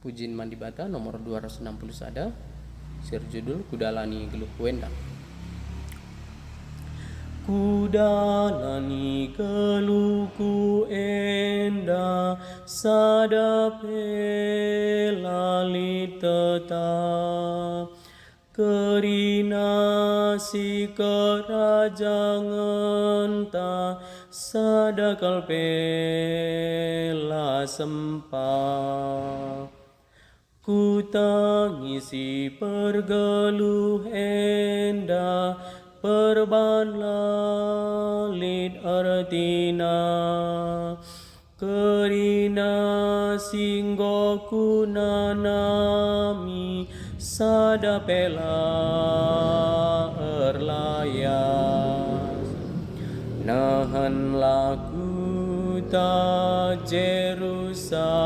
Pujin Mandibata nomor 260 sada. Sir judul Kudalani Geluh Wenda. Kudalani geluhku enda sada pelali tetap kerina si kerajangan ta sada kalpela sempat. Ku tangisi pergeluh enda perban lalit artina kerina singgoku nanami sada pela erlayas nahan laku ta Jerusalem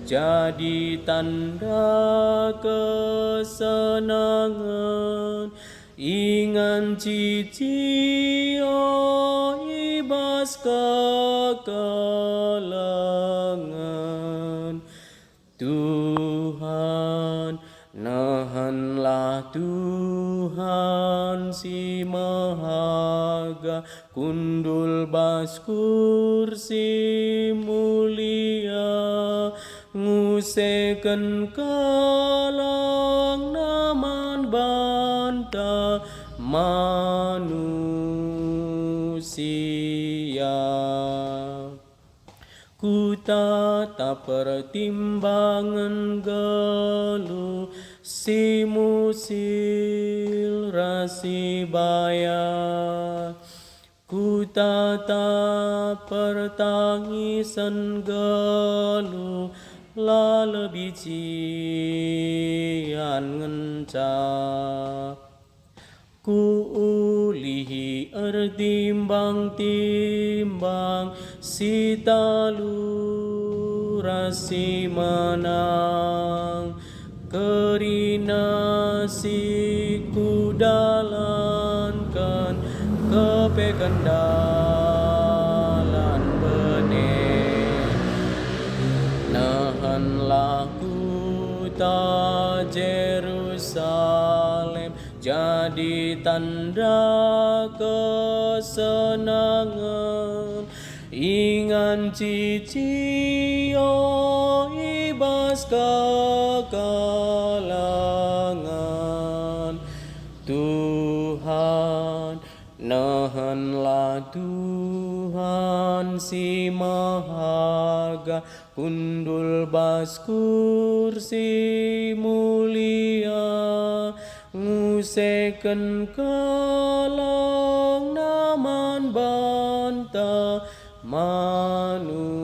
jadi tanda kesenangan ingan cici ibas kekelengan. Tuhan, nahanlah Tuhan si mahaga kundul bas kursi mulia nguseken kalang naman banta manusia. Ku tata pertimbangan geluh si musil rasi bayar. Ku tata pertangisan geluh lalebih cian ngencak. Ku ulihi timbang-timbang si talu rasi menang kerina si kudalankan kepekendalan benih nahanlah ku ta Jerusalem jadi tanda kesenangan ingan cici ibas kekelangan. Tuhan, nahanlah Tuhan si mahaga kundul bas kursi mulia nguseken kalang naman banta manusia.